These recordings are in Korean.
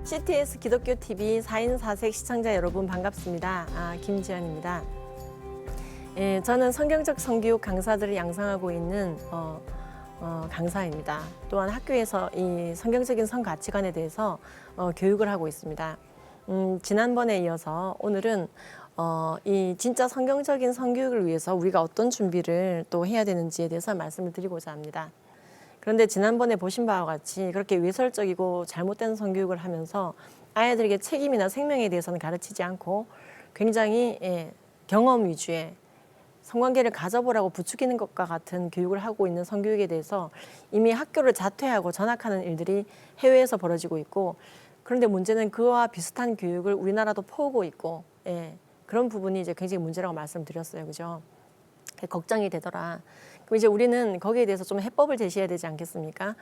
CTS 기독교 TV 4인 4색 시청자 여러분 반갑습니다. 김지연입니다. 저는 성경적 성교육 강사들을 양성하고 있는 강사입니다. 또한 학교에서 이 성경적인 성 가치관에 대해서 교육을 하고 있습니다. 지난번에 이어서 오늘은 이 진짜 성경적인 성교육을 위해서 우리가 어떤 준비를 또 해야 되는지에 대해서 말씀을 드리고자 합니다. 그런데 지난번에 보신 바와 같이 그렇게 외설적이고 잘못된 성교육을 하면서 아이들에게 책임이나 생명에 대해서는 가르치지 않고 굉장히 경험 위주의 성관계를 가져보라고 부추기는 것과 같은 교육을 하고 있는 성교육에 대해서 이미 학교를 자퇴하고 전학하는 일들이 해외에서 벌어지고 있고, 그런데 문제는 그와 비슷한 교육을 우리나라도 퍼오고 있고, 그런 부분이 이제 굉장히 문제라고 말씀드렸어요. 그죠? 걱정이 되더라. 그럼 이제 우리는 거기에 대해서 좀 해법을 제시해야 되지 않겠습니까?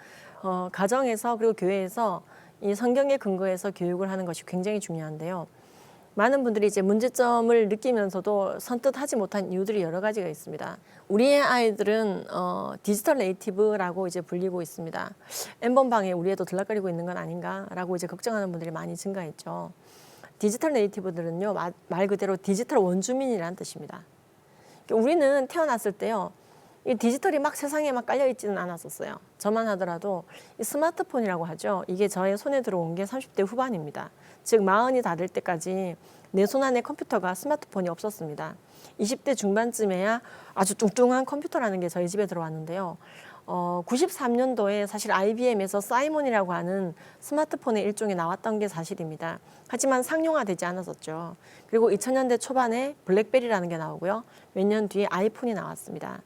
가정에서 그리고 교회에서 이 성경에 근거해서 교육을 하는 것이 굉장히 중요한데요. 많은 분들이 이제 문제점을 느끼면서도 선뜻 하지 못한 이유들이 여러 가지가 있습니다. 우리의 아이들은 디지털 네이티브라고 이제 불리고 있습니다. N번방에 우리 애도 들락거리고 있는 건 아닌가라고 이제 걱정하는 분들이 많이 증가했죠. 디지털 네이티브들은요, 말 그대로 디지털 원주민이라는 뜻입니다. 우리는 태어났을 때요, 이 디지털이 막 세상에 막 깔려 있지는 않았었어요. 저만 하더라도 이 스마트폰이라고 하죠. 이게 저의 손에 들어온 게 30대 후반입니다. 즉 40이 다 될 때까지 내 손 안에 컴퓨터가 스마트폰이 없었습니다. 20대 중반쯤에야 아주 뚱뚱한 컴퓨터라는 게 저희 집에 들어왔는데요. 93년도에 사실 IBM에서 사이몬이라고 하는 스마트폰의 일종이 나왔던 게 사실입니다. 하지만 상용화되지 않았었죠. 그리고 2000년대 초반에 블랙베리라는 게 나오고요. 몇 년 뒤에 아이폰이 나왔습니다.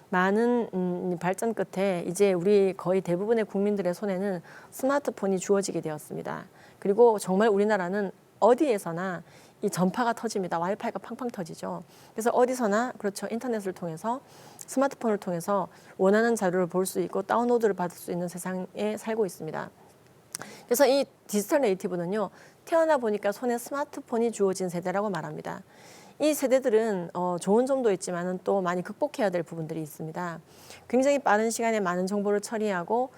많은 발전 끝에 이제 우리 거의 대부분의 국민들의 손에는 스마트폰이 주어지게 되었습니다. 그리고 정말 우리나라는 어디에서나 이 전파가 터집니다. 와이파이가 팡팡 터지죠. 그래서 어디서나 그렇죠. 인터넷을 통해서 스마트폰을 통해서 원하는 자료를 볼 수 있고 다운로드를 받을 수 있는 세상에 살고 있습니다. 그래서 이 디지털 네이티브는요, 태어나 보니까 손에 스마트폰이 주어진 세대라고 말합니다. 이 세대들은 좋은 점도 있지만 또 많이 극복해야 될 부분들이 있습니다. 굉장히 빠른 시간에 많은 정보를 처리하고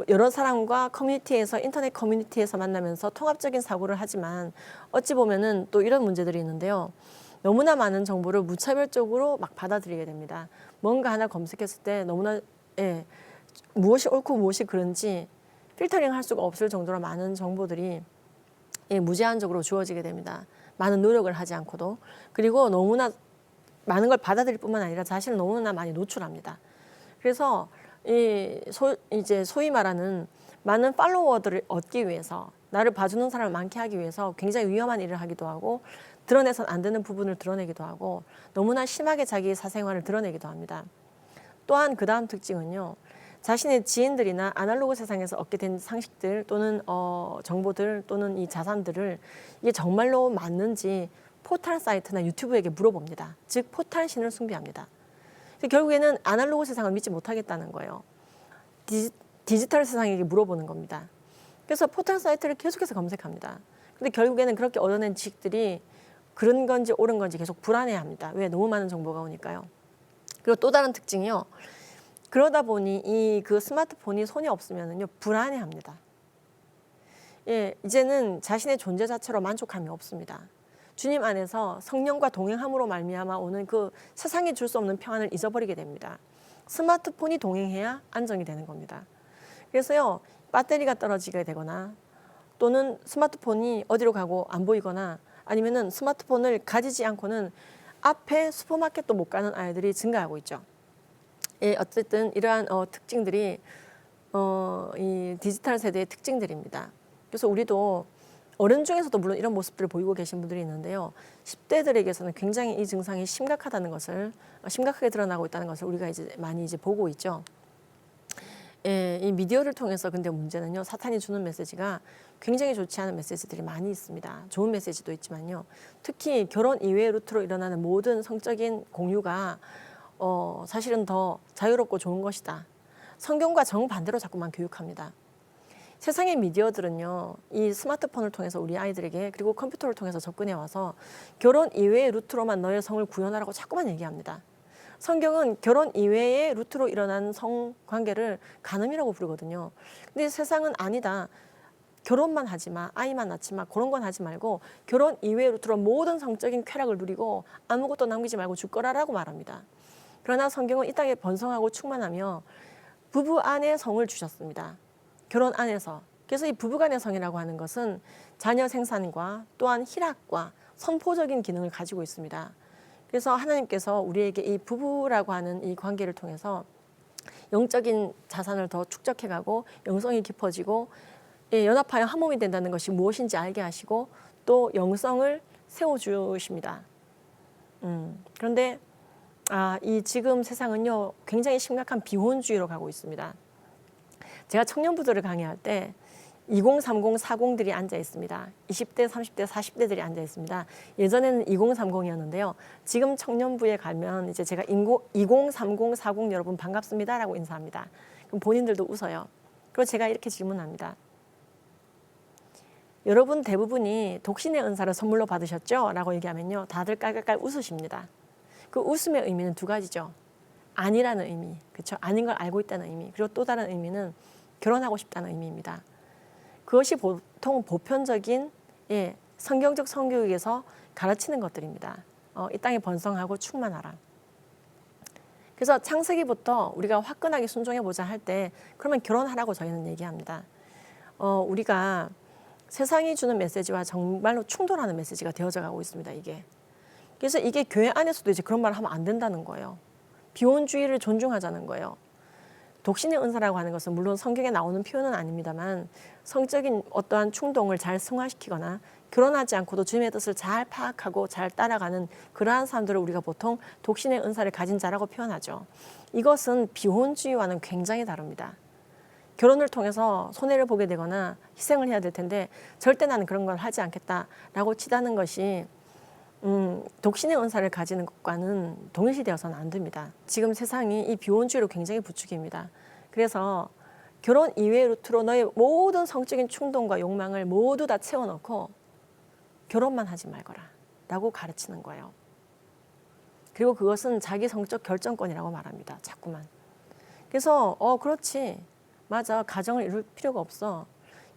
여러 사람과 커뮤니티에서 인터넷 커뮤니티에서 만나면서 통합적인 사고를 하지만 어찌 보면은 또 이런 문제들이 있는데요. 너무나 많은 정보를 무차별적으로 막 받아들이게 됩니다. 뭔가 하나 검색했을 때 너무나 무엇이 옳고 무엇이 그른지 필터링 할 수가 없을 정도로 많은 정보들이 무제한적으로 주어지게 됩니다. 많은 노력을 하지 않고도. 그리고 너무나 많은 걸 받아들일 뿐만 아니라 자신을 너무나 많이 노출합니다. 그래서 이제 소위 말하는 많은 팔로워들을 얻기 위해서, 나를 봐주는 사람을 많게 하기 위해서 굉장히 위험한 일을 하기도 하고, 드러내선 안 되는 부분을 드러내기도 하고, 너무나 심하게 자기의 사생활을 드러내기도 합니다. 또한 그 다음 특징은요, 자신의 지인들이나 아날로그 세상에서 얻게 된 상식들 또는 정보들 또는 이 자산들을 이게 정말로 맞는지 포탈 사이트나 유튜브에게 물어봅니다. 즉 포탈 신을 숭배합니다. 결국에는 아날로그 세상을 믿지 못하겠다는 거예요. 디지털 세상에게 물어보는 겁니다. 그래서 포털 사이트를 계속해서 검색합니다. 근데 결국에는 그렇게 얻어낸 지식들이 그런 건지 옳은 건지 계속 불안해합니다. 왜? 너무 많은 정보가 오니까요. 그리고 또 다른 특징이요. 그러다 보니 그 스마트폰이 손에 없으면요 불안해합니다. 이제는 자신의 존재 자체로 만족감이 없습니다. 주님 안에서 성령과 동행함으로 말미암아 오는 그 세상이 줄 수 없는 평안을 잊어버리게 됩니다. 스마트폰이 동행해야 안정이 되는 겁니다. 그래서요, 배터리가 떨어지게 되거나 또는 스마트폰이 어디로 가고 안 보이거나 아니면은 스마트폰을 가지지 않고는 앞에 슈퍼마켓도 못 가는 아이들이 증가하고 있죠. 어쨌든 이러한 특징들이 이 디지털 세대의 특징들입니다. 그래서 우리도 어른 중에서도 물론 이런 모습들을 보이고 계신 분들이 있는데요. 10대들에게서는 굉장히 이 증상이 심각하다는 것을, 심각하게 드러나고 있다는 것을 우리가 이제 많이 보고 있죠. 이 미디어를 통해서 근데 문제는요, 사탄이 주는 메시지가 굉장히 좋지 않은 메시지들이 많이 있습니다. 좋은 메시지도 있지만요. 특히 결혼 이외의 루트로 일어나는 모든 성적인 공유가 사실은 더 자유롭고 좋은 것이다. 성경과 정반대로 자꾸만 교육합니다. 세상의 미디어들은요, 이 스마트폰을 통해서 우리 아이들에게 그리고 컴퓨터를 통해서 접근해 와서 결혼 이외의 루트로만 너의 성을 구현하라고 자꾸만 얘기합니다. 성경은 결혼 이외의 루트로 일어난 성관계를 간음이라고 부르거든요. 근데 세상은 아니다. 결혼만 하지 마, 아이만 낳지 마, 그런 건 하지 말고 결혼 이외로 들어온 모든 성적인 쾌락을 누리고 아무것도 남기지 말고 죽거라라고 말합니다. 그러나 성경은 이 땅에 번성하고 충만하며 부부 안에 성을 주셨습니다. 결혼 안에서. 그래서 이 부부간의 성이라고 하는 것은 자녀 생산과 또한 희락과 선포적인 기능을 가지고 있습니다. 그래서 하나님께서 우리에게 이 부부라고 하는 이 관계를 통해서 영적인 자산을 더 축적해가고 영성이 깊어지고 연합하여 한 몸이 된다는 것이 무엇인지 알게 하시고 또 영성을 세워주십니다. 그런데 이 지금 세상은요 굉장히 심각한 비혼주의로 가고 있습니다. 제가 청년부들을 강의할 때 2030, 40들이 앉아 있습니다. 20대, 30대, 40대들이 앉아 있습니다. 예전에는 2030이었는데요. 지금 청년부에 가면 이제 제가 2030, 40 여러분 반갑습니다라고 인사합니다. 그럼 본인들도 웃어요. 그리고 제가 이렇게 질문합니다. 여러분 대부분이 독신의 은사를 선물로 받으셨죠? 라고 얘기하면요. 다들 깔깔깔 웃으십니다. 그 웃음의 의미는 두 가지죠. 아니라는 의미, 그렇죠? 아닌 걸 알고 있다는 의미, 그리고 또 다른 의미는 결혼하고 싶다는 의미입니다. 그것이 보통 보편적인 성경적 성교육에서 가르치는 것들입니다. 이 땅에 번성하고 충만하라. 그래서 창세기부터 우리가 화끈하게 순종해보자 할 때 그러면 결혼하라고 저희는 얘기합니다. 우리가 세상이 주는 메시지와 정말로 충돌하는 메시지가 되어져 가고 있습니다. 이게. 그래서 이게 교회 안에서도 이제 그런 말을 하면 안 된다는 거예요. 비혼주의를 존중하자는 거예요. 독신의 은사라고 하는 것은 물론 성경에 나오는 표현은 아닙니다만 성적인 어떠한 충동을 잘 승화시키거나 결혼하지 않고도 주님의 뜻을 잘 파악하고 잘 따라가는 그러한 사람들을 우리가 보통 독신의 은사를 가진 자라고 표현하죠. 이것은 비혼주의와는 굉장히 다릅니다. 결혼을 통해서 손해를 보게 되거나 희생을 해야 될 텐데 절대 나는 그런 걸 하지 않겠다라고 치닫는 것이 독신의 은사를 가지는 것과는 동일시되어서는 안 됩니다. 지금 세상이 이 비혼주의로 굉장히 부추깁니다. 그래서 결혼 이외의 루트로 너의 모든 성적인 충동과 욕망을 모두 다 채워넣고 결혼만 하지 말거라 라고 가르치는 거예요. 그리고 그것은 자기 성적 결정권이라고 말합니다. 자꾸만. 그래서 그렇지. 맞아. 가정을 이룰 필요가 없어.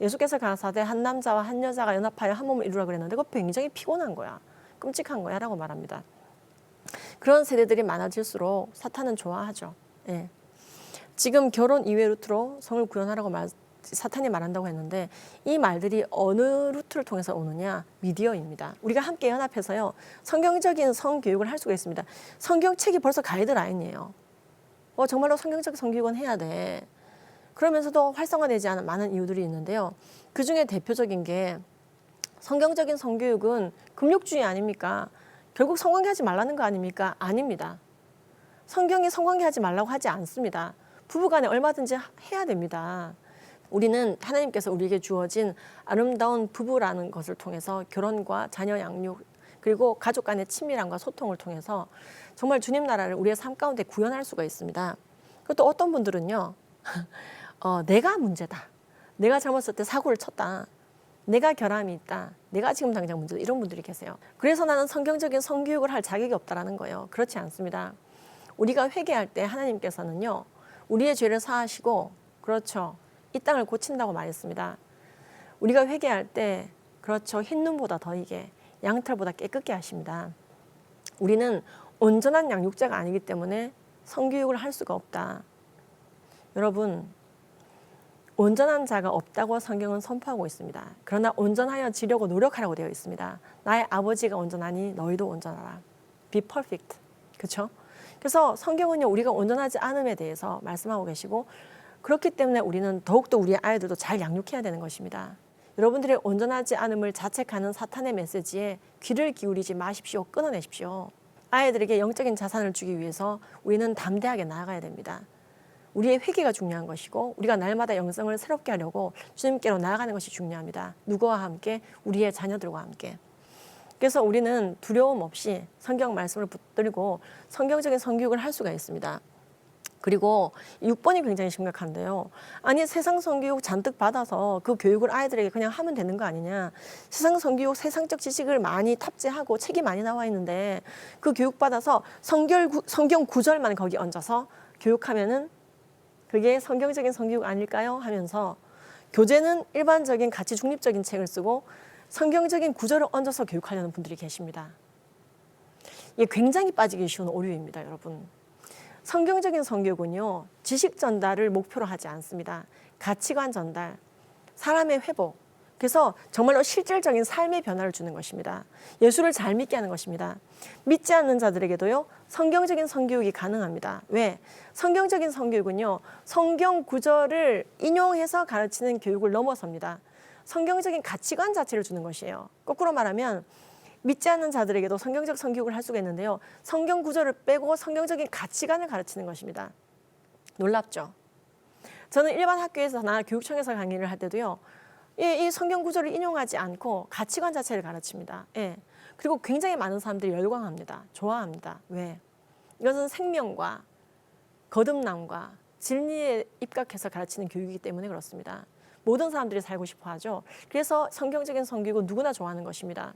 예수께서 가라사대 한 남자와 한 여자가 연합하여 한 몸을 이루라 그랬는데 그거 굉장히 피곤한 거야. 끔찍한 거야 라고 말합니다. 그런 세대들이 많아질수록 사탄은 좋아하죠. 예. 지금 결혼 이외 루트로 성을 구현하라고 사탄이 말한다고 했는데 이 말들이 어느 루트를 통해서 오느냐? 미디어입니다. 우리가 함께 연합해서요. 성경적인 성교육을 할 수가 있습니다. 성경책이 벌써 가이드라인이에요. 정말로 성경적 성교육은 해야 돼. 그러면서도 활성화되지 않은 많은 이유들이 있는데요. 그중에 대표적인 게 성경적인 성교육은 금욕주의 아닙니까? 결국 성관계하지 말라는 거 아닙니까? 아닙니다. 성경이 성관계하지 말라고 하지 않습니다. 부부간에 얼마든지 해야 됩니다. 우리는 하나님께서 우리에게 주어진 아름다운 부부라는 것을 통해서 결혼과 자녀 양육 그리고 가족 간의 친밀함과 소통을 통해서 정말 주님 나라를 우리의 삶 가운데 구현할 수가 있습니다. 그리고 또 어떤 분들은요. 내가 문제다. 내가 잘못했을 때 사고를 쳤다. 내가 결함이 있다. 내가 지금 당장 문제다. 이런 분들이 계세요. 그래서 나는 성경적인 성교육을 할 자격이 없다라는 거예요. 그렇지 않습니다. 우리가 회개할 때 하나님께서는요. 우리의 죄를 사하시고 그렇죠. 이 땅을 고친다고 말했습니다. 우리가 회개할 때 그렇죠. 흰눈보다 더이게 양털보다 깨끗게 하십니다. 우리는 온전한 양육자가 아니기 때문에 성교육을 할 수가 없다. 여러분 온전한 자가 없다고 성경은 선포하고 있습니다. 그러나 온전하여 지려고 노력하라고 되어 있습니다. 나의 아버지가 온전하니 너희도 온전하라. Be perfect. 그렇죠? 그래서 성경은요. 우리가 온전하지 않음에 대해서 말씀하고 계시고 그렇기 때문에 우리는 더욱더 우리의 아이들도 잘 양육해야 되는 것입니다. 여러분들의 온전하지 않음을 자책하는 사탄의 메시지에 귀를 기울이지 마십시오. 끊어내십시오. 아이들에게 영적인 자산을 주기 위해서 우리는 담대하게 나아가야 됩니다. 우리의 회개가 중요한 것이고 우리가 날마다 영성을 새롭게 하려고 주님께로 나아가는 것이 중요합니다. 누구와 함께? 우리의 자녀들과 함께. 그래서 우리는 두려움 없이 성경 말씀을 붙들고 성경적인 성교육을 할 수가 있습니다. 그리고 6번이 굉장히 심각한데요. 아니 세상 성교육 잔뜩 받아서 그 교육을 아이들에게 그냥 하면 되는 거 아니냐. 세상 성교육 세상적 지식을 많이 탑재하고 책이 많이 나와 있는데 그 교육 받아서 성경 구절만 거기 얹어서 교육하면은 그게 성경적인 성교육 아닐까요? 하면서 교재는 일반적인 가치 중립적인 책을 쓰고 성경적인 구절을 얹어서 교육하려는 분들이 계십니다. 이게 굉장히 빠지기 쉬운 오류입니다, 여러분. 성경적인 성교육은요, 지식 전달을 목표로 하지 않습니다. 가치관 전달, 사람의 회복, 그래서 정말로 실질적인 삶의 변화를 주는 것입니다. 예수를 잘 믿게 하는 것입니다. 믿지 않는 자들에게도요, 성경적인 성교육이 가능합니다. 왜? 성경적인 성교육은요, 성경 구절을 인용해서 가르치는 교육을 넘어섭니다. 성경적인 가치관 자체를 주는 것이에요. 거꾸로 말하면 믿지 않는 자들에게도 성경적 성교육을 할 수가 있는데요, 성경 구절을 빼고 성경적인 가치관을 가르치는 것입니다. 놀랍죠? 저는 일반 학교에서나 교육청에서 강의를 할 때도요, 이 성경 구절을 인용하지 않고 가치관 자체를 가르칩니다. 예. 그리고 굉장히 많은 사람들이 열광합니다. 좋아합니다. 왜? 이것은 생명과 거듭남과 진리에 입각해서 가르치는 교육이기 때문에 그렇습니다. 모든 사람들이 살고 싶어 하죠. 그래서 성경적인 성교육은 누구나 좋아하는 것입니다.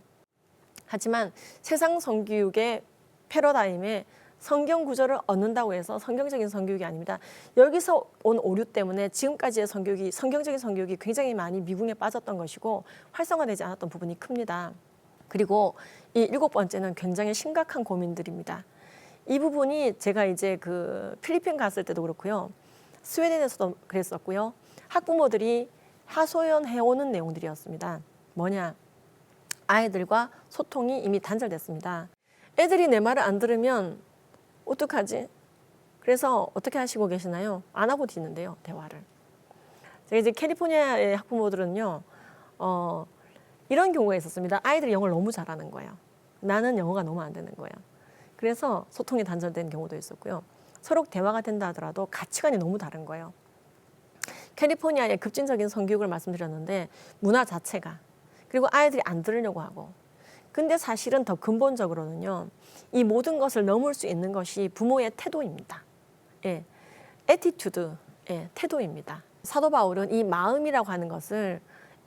하지만 세상 성교육의 패러다임에 성경 구절을 얻는다고 해서 성경적인 성교육이 아닙니다. 여기서 온 오류 때문에 지금까지의 성교육이, 성경적인 성교육이 굉장히 많이 미궁에 빠졌던 것이고 활성화되지 않았던 부분이 큽니다. 그리고 이 7번째는 굉장히 심각한 고민들입니다. 이 부분이 제가 이제 그 필리핀 갔을 때도 그렇고요, 스웨덴에서도 그랬었고요, 학부모들이 하소연해오는 내용들이었습니다. 뭐냐? 아이들과 소통이 이미 단절됐습니다. 애들이 내 말을 안 들으면 어떡하지? 그래서 어떻게 하시고 계시나요? 안 하고 있는데요, 대화를. 제가 이제 캘리포니아의 학부모들은요, 이런 경우가 있었습니다. 아이들이 영어를 너무 잘하는 거예요. 나는 영어가 너무 안 되는 거예요. 그래서 소통이 단절된 경우도 있었고요. 서로 대화가 된다 하더라도 가치관이 너무 다른 거예요. 캘리포니아의 급진적인 성교육을 말씀드렸는데 문화 자체가, 그리고 아이들이 안 들으려고 하고, 근데 사실은 더 근본적으로는요, 이 모든 것을 넘을 수 있는 것이 부모의 태도입니다. 예, 애티튜드, 예, 태도입니다. 사도 바울은 이 마음이라고 하는 것을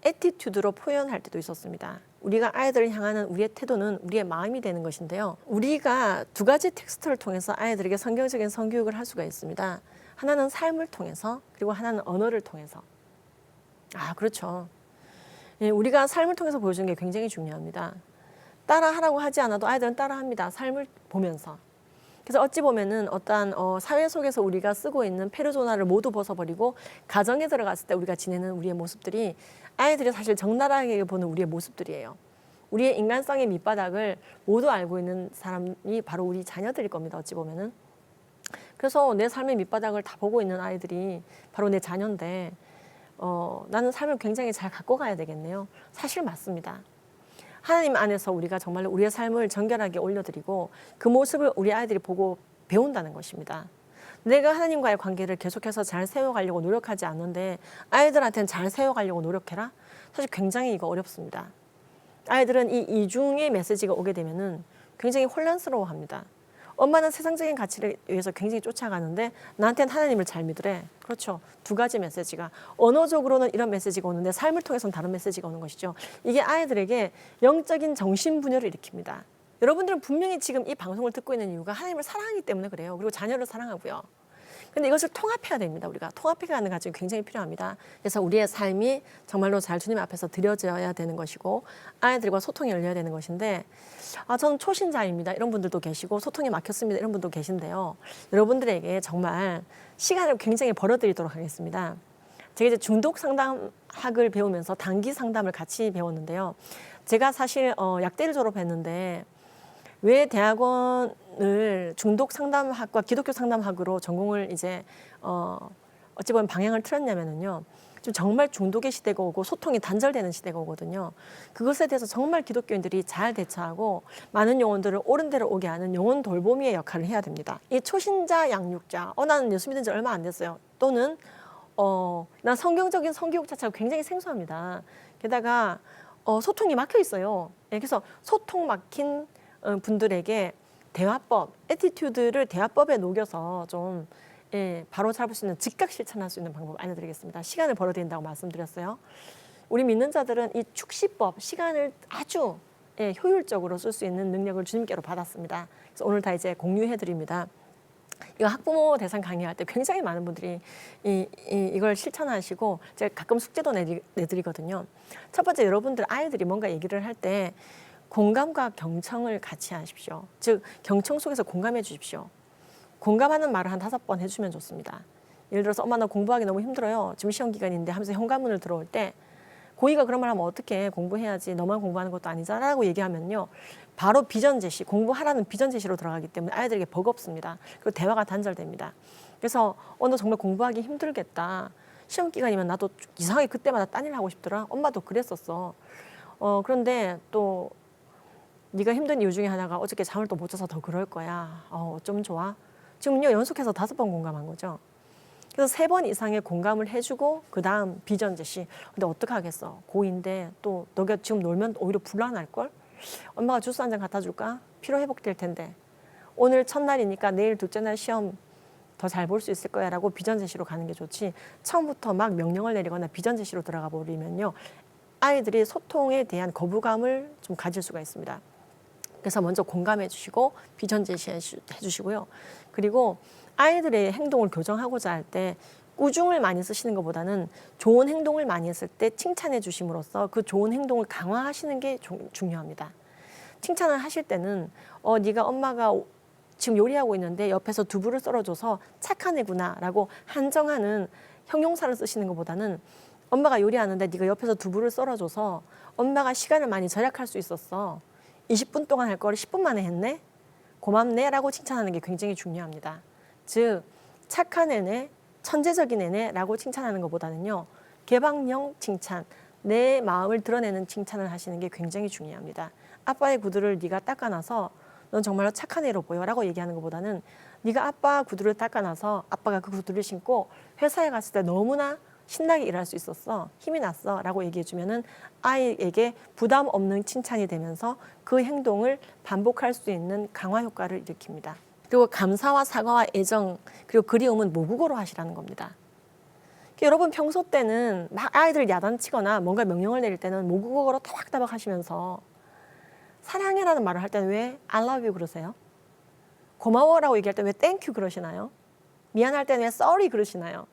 애티튜드로 표현할 때도 있었습니다. 우리가 아이들을 향하는 우리의 태도는 우리의 마음이 되는 것인데요, 우리가 두 가지 텍스트를 통해서 아이들에게 성경적인 성교육을 할 수가 있습니다. 하나는 삶을 통해서, 그리고 하나는 언어를 통해서. 아, 그렇죠. 예, 우리가 삶을 통해서 보여주는 게 굉장히 중요합니다. 따라하라고 하지 않아도 아이들은 따라합니다. 삶을 보면서. 그래서 어찌 보면은 어떠한 사회 속에서 우리가 쓰고 있는 페르소나를 모두 벗어버리고 가정에 들어갔을 때 우리가 지내는 우리의 모습들이 아이들이 사실 적나라하게 보는 우리의 모습들이에요. 우리의 인간성의 밑바닥을 모두 알고 있는 사람이 바로 우리 자녀들일 겁니다. 어찌 보면은. 그래서 내 삶의 밑바닥을 다 보고 있는 아이들이 바로 내 자녀인데, 나는 삶을 굉장히 잘 갖고 가야 되겠네요. 사실 맞습니다. 하나님 안에서 우리가 정말로 우리의 삶을 정결하게 올려드리고 그 모습을 우리 아이들이 보고 배운다는 것입니다. 내가 하나님과의 관계를 계속해서 잘 세워가려고 노력하지 않는데 아이들한테는 잘 세워가려고 노력해라? 사실 굉장히 이거 어렵습니다. 아이들은 이 이중의 메시지가 오게 되면은 굉장히 혼란스러워합니다. 엄마는 세상적인 가치를 위해서 굉장히 쫓아가는데 나한테는 하나님을 잘 믿으래. 그렇죠. 두 가지 메시지가. 언어적으로는 이런 메시지가 오는데 삶을 통해서는 다른 메시지가 오는 것이죠. 이게 아이들에게 영적인 정신분열을 일으킵니다. 여러분들은 분명히 지금 이 방송을 듣고 있는 이유가 하나님을 사랑하기 때문에 그래요. 그리고 자녀를 사랑하고요. 근데 이것을 통합해야 됩니다. 우리가 통합해가는 과정이 굉장히 필요합니다. 그래서 우리의 삶이 정말로 잘 주님 앞에서 드려져야 되는 것이고 아이들과 소통이 열려야 되는 것인데, 저는 초신자입니다. 이런 분들도 계시고 소통이 막혔습니다. 이런 분도 계신데요. 여러분들에게 정말 시간을 굉장히 벌어드리도록 하겠습니다. 제가 이제 중독 상담학을 배우면서 단기 상담을 같이 배웠는데요. 제가 사실 약대를 졸업했는데 왜 대학원을 중독 상담학과 기독교 상담학으로 전공을 이제 어찌 보면 방향을 틀었냐면요. 좀 정말 중독의 시대가 오고 소통이 단절되는 시대가 오거든요. 그것에 대해서 정말 기독교인들이 잘 대처하고 많은 영혼들을 옳은 대로 오게 하는 영혼 돌보미의 역할을 해야 됩니다. 이 초신자 양육자, 나는 예수 믿은 지 얼마 안 됐어요. 또는 난 성경적인 성교육 자체가 굉장히 생소합니다. 게다가 소통이 막혀 있어요. 그래서 소통 막힌 분들에게 대화법, 애티튜드를 대화법에 녹여서 좀 바로 잡을 수 있는 즉각 실천할 수 있는 방법 알려드리겠습니다. 시간을 벌어드린다고 말씀드렸어요. 우리 믿는 자들은 이 축시법, 시간을 아주 효율적으로 쓸 수 있는 능력을 주님께로 받았습니다. 그래서 오늘 다 이제 공유해드립니다. 이거 학부모 대상 강의할 때 굉장히 많은 분들이 이걸 실천하시고 제가 가끔 숙제도 내드리거든요. 첫 번째, 여러분들 아이들이 뭔가 얘기를 할 때 공감과 경청을 같이 하십시오. 즉 경청 속에서 공감해 주십시오. 공감하는 말을 한 5번 해주면 좋습니다. 예를 들어서 엄마 나 공부하기 너무 힘들어요. 지금 시험 기간인데 하면서 현관문을 들어올 때 고의가 그런 말 하면 어떻게 공부해야지 너만 공부하는 것도 아니잖아 라고 얘기하면요. 바로 비전 제시, 공부하라는 비전 제시로 들어가기 때문에 아이들에게 버겁습니다. 그리고 대화가 단절됩니다. 그래서 너 정말 공부하기 힘들겠다. 시험 기간이면 나도 이상하게 그때마다 딴일 하고 싶더라. 엄마도 그랬었어. 그런데 또 네가 힘든 이유 중에 하나가 어저께 잠을 또 못 자서 더 그럴 거야. 어쩜 좋아? 지금요 연속해서 5번 공감한 거죠. 그래서 3번 이상의 공감을 해주고 그 다음 비전 제시. 근데 어떡하겠어. 고2인데 또 너가 지금 놀면 오히려 불안할걸? 엄마가 주스 한 잔 갖다 줄까? 피로 회복될 텐데. 오늘 첫날이니까 내일 둘째 날 시험 더 잘 볼 수 있을 거야 라고 비전 제시로 가는 게 좋지. 처음부터 막 명령을 내리거나 비전 제시로 들어가 버리면요. 아이들이 소통에 대한 거부감을 좀 가질 수가 있습니다. 그래서 먼저 공감해 주시고 비전 제시해 주시고요. 그리고 아이들의 행동을 교정하고자 할 때 꾸중을 많이 쓰시는 것보다는 좋은 행동을 많이 했을 때 칭찬해 주심으로써 그 좋은 행동을 강화하시는 게 중요합니다. 칭찬을 하실 때는 네가 엄마가 지금 요리하고 있는데 옆에서 두부를 썰어줘서 착한 애구나 라고 한정하는 형용사를 쓰시는 것보다는 엄마가 요리하는데 네가 옆에서 두부를 썰어줘서 엄마가 시간을 많이 절약할 수 있었어. 20분 동안 할 거를 10분 만에 했네? 고맙네 라고 칭찬하는 게 굉장히 중요합니다. 즉 착한 애네, 천재적인 애네 라고 칭찬하는 것보다는요. 개방형 칭찬, 내 마음을 드러내는 칭찬을 하시는 게 굉장히 중요합니다. 아빠의 구두를 네가 닦아놔서 넌 정말로 착한 애로 보여 라고 얘기하는 것보다는 네가 아빠 구두를 닦아놔서 아빠가 그 구두를 신고 회사에 갔을 때 너무나 신나게 일할 수 있었어. 힘이 났어 라고 얘기해 주면은 아이에게 부담 없는 칭찬이 되면서 그 행동을 반복할 수 있는 강화 효과를 일으킵니다. 그리고 감사와 사과와 애정 그리고 그리움은 모국어로 하시라는 겁니다. 여러분 평소 때는 막 아이들 야단치거나 뭔가 명령을 내릴 때는 모국어로 따박따박 하시면서 사랑해라는 말을 할 때는 왜 I love you 그러세요? 고마워라고 얘기할 때는 왜 thank you 그러시나요? 미안할 때는 왜 sorry 그러시나요?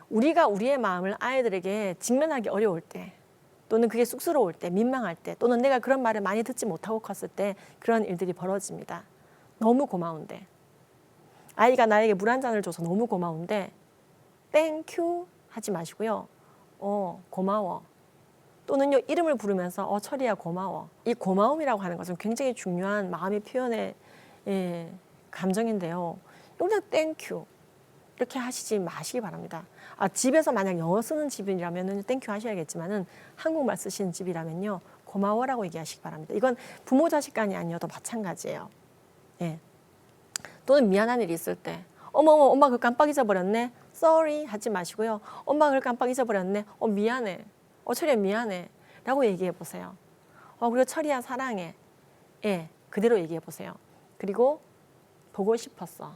우리가 우리의 마음을 아이들에게 직면하기 어려울 때 또는 그게 쑥스러울 때 민망할 때 또는 내가 그런 말을 많이 듣지 못하고 컸을 때 그런 일들이 벌어집니다. 너무 고마운데 아이가 나에게 물 한 잔을 줘서 너무 고마운데 thank you 하지 마시고요. 고마워. 또는요 이름을 부르면서 철이야 고마워. 이 고마움이라고 하는 것은 굉장히 중요한 마음의 표현의 감정인데요. 그냥 thank you 이렇게 하시지 마시기 바랍니다. 집에서 만약 영어 쓰는 집이라면 땡큐 하셔야겠지만은 한국말 쓰시는 집이라면요 고마워라고 얘기하시기 바랍니다. 이건 부모 자식 간이 아니어도 마찬가지예요. 예. 또는 미안한 일이 있을 때 어머 엄마 그걸 깜빡 잊어버렸네. sorry 하지 마시고요. 엄마 그걸 깜빡 잊어버렸네. 미안해. 철이야 미안해 라고 얘기해 보세요. 그리고 철이야 사랑해. 예, 그대로 얘기해 보세요. 그리고 보고 싶었어.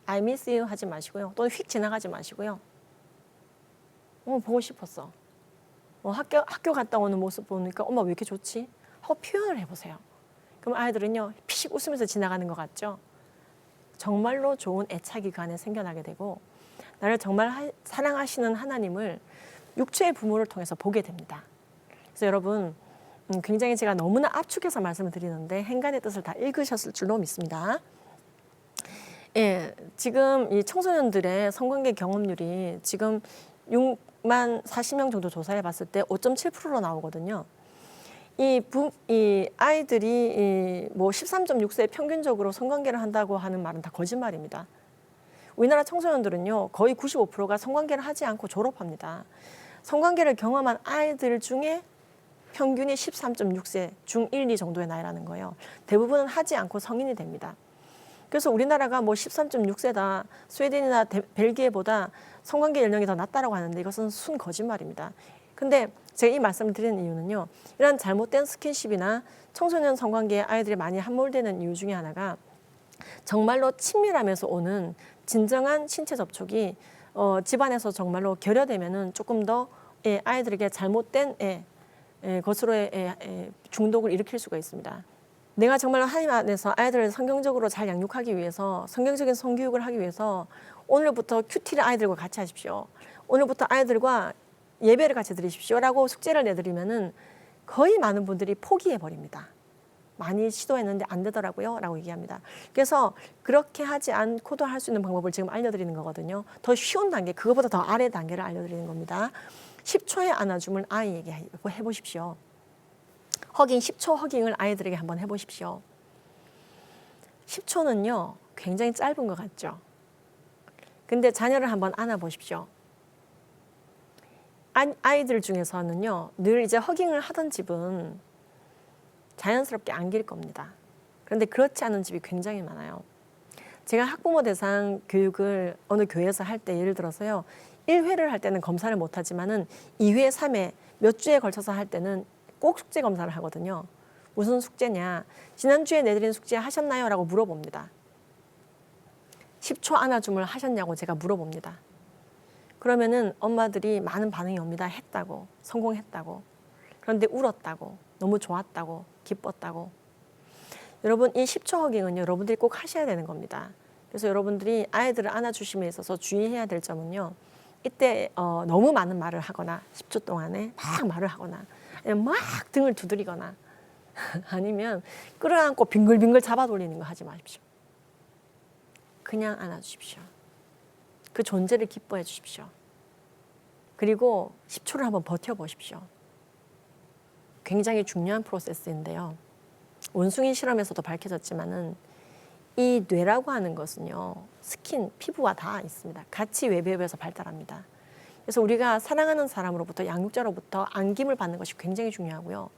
I miss you 하지 마시고요. 또는 휙 지나가지 마시고요. 보고 싶었어. 학교 갔다 오는 모습 보니까 엄마 왜 이렇게 좋지? 하고 표현을 해보세요. 그럼 아이들은요 피식 웃으면서 지나가는 것 같죠? 정말로 좋은 애착이 그 안에 생겨나게 되고 나를 정말 사랑하시는 하나님을 육체의 부모를 통해서 보게 됩니다. 그래서 여러분 굉장히 제가 너무나 압축해서 말씀을 드리는데 행간의 뜻을 다 읽으셨을 줄로 믿습니다. 예, 지금 이 청소년들의 성관계 경험률이 지금 6만 40명 정도 조사해 봤을 때 5.7%로 나오거든요. 이 아이들이 뭐 13.6세 평균적으로 성관계를 한다고 하는 말은 다 거짓말입니다. 우리나라 청소년들은요 거의 95%가 성관계를 하지 않고 졸업합니다. 성관계를 경험한 아이들 중에 평균이 13.6세 중1, 2 정도의 나이라는 거예요. 대부분은 하지 않고 성인이 됩니다. 그래서 우리나라가 뭐 13.6세다 스웨덴이나 벨기에보다 성관계 연령이 더 낮다라고 하는데 이것은 순 거짓말입니다. 근데 제가 이 말씀을 드리는 이유는요. 이런 잘못된 스킨십이나 청소년 성관계에 아이들이 많이 함몰되는 이유 중에 하나가 정말로 친밀하면서 오는 진정한 신체 접촉이 집안에서 정말로 결여되면은 조금 더 아이들에게 잘못된 것으로의 중독을 일으킬 수가 있습니다. 내가 정말 하나님 안에서 아이들을 성경적으로 잘 양육하기 위해서 성경적인 성교육을 하기 위해서 오늘부터 큐티를 아이들과 같이 하십시오. 오늘부터 아이들과 예배를 같이 드리십시오라고 숙제를 내드리면은 거의 많은 분들이 포기해 버립니다. 많이 시도했는데 안 되더라고요 라고 얘기합니다. 그래서 그렇게 하지 않고도 할 수 있는 방법을 지금 알려드리는 거거든요. 더 쉬운 단계, 그거보다 더 아래 단계를 알려드리는 겁니다. 10초의 안아줌을 아이에게 해보십시오. 허깅, 10초 허깅을 아이들에게 한번 해보십시오. 10초는요 굉장히 짧은 것 같죠. 근데 자녀를 한번 안아보십시오. 아이들 중에서는요 늘 이제 허깅을 하던 집은 자연스럽게 안길 겁니다. 그런데 그렇지 않은 집이 굉장히 많아요. 제가 학부모 대상 교육을 어느 교회에서 할 때 예를 들어서요 1회를 할 때는 검사를 못하지만은 2회, 3회 몇 주에 걸쳐서 할 때는 꼭 숙제 검사를 하거든요. 무슨 숙제냐, 지난주에 내드린 숙제 하셨나요? 라고 물어봅니다. 10초 안아줌을 하셨냐고 제가 물어봅니다. 그러면은 엄마들이 많은 반응이 옵니다. 했다고, 성공했다고, 그런데 울었다고, 너무 좋았다고, 기뻤다고. 여러분 이 10초 허깅은요 여러분들이 꼭 하셔야 되는 겁니다. 그래서 여러분들이 아이들을 안아주심에 있어서 주의해야 될 점은요, 이때 너무 많은 말을 하거나 10초 동안에 막 말을 하거나 아니면 막 등을 두드리거나 아니면 끌어안고 빙글빙글 잡아 돌리는 거 하지 마십시오. 그냥 안아주십시오. 그 존재를 기뻐해 주십시오. 그리고 10초를 한번 버텨보십시오. 굉장히 중요한 프로세스인데요. 원숭이 실험에서도 밝혀졌지만은 이 뇌라고 하는 것은요 스킨, 피부와 다 있습니다. 같이 외부에서 발달합니다. 그래서 우리가 사랑하는 사람으로부터, 양육자로부터 안김을 받는 것이 굉장히 중요하고요.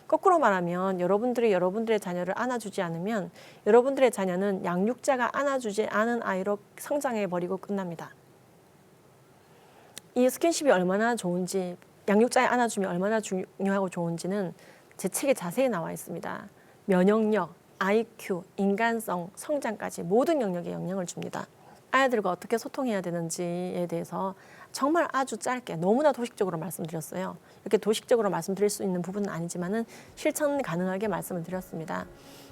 거꾸로 말하면 여러분들이 여러분들의 자녀를 안아주지 않으면 여러분들의 자녀는 양육자가 안아주지 않은 아이로 성장해버리고 끝납니다. 이 스킨십이 얼마나 좋은지, 양육자의 안아줌이 얼마나 중요하고 좋은지는 제 책에 자세히 나와 있습니다. 면역력, IQ, 인간성, 성장까지 모든 영역에 영향을 줍니다. 아이들과 어떻게 소통해야 되는지에 대해서 정말 아주 짧게 너무나 도식적으로 말씀드렸어요. 이렇게 도식적으로 말씀드릴 수 있는 부분은 아니지만은 실천 가능하게 말씀을 드렸습니다.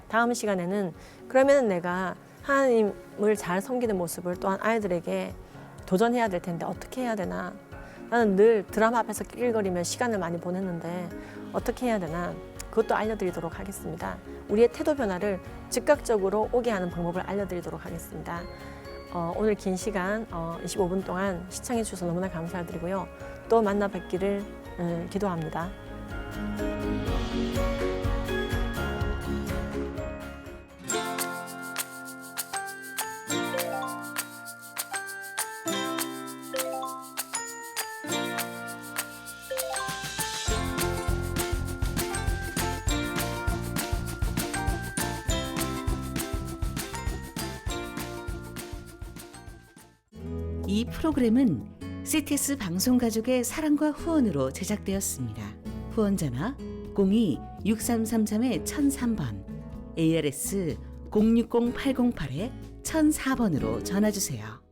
다음 시간에는 그러면 내가 하나님을 잘 섬기는 모습을 또한 아이들에게 도전해야 될 텐데 어떻게 해야 되나? 나는 늘 드라마 앞에서 낄낄거리며 시간을 많이 보냈는데 어떻게 해야 되나? 그것도 알려드리도록 하겠습니다. 우리의 태도 변화를 즉각적으로 오게 하는 방법을 알려드리도록 하겠습니다. 오늘 긴 시간 25분 동안 시청해 주셔서 너무나 감사드리고요. 또 만나 뵙기를 기도합니다. 이 프로그램은 CTS 방송가족의 사랑과 후원으로 제작되었습니다. 후원전화 02-6333-1003번, ARS 060-808-1004번으로 전화주세요.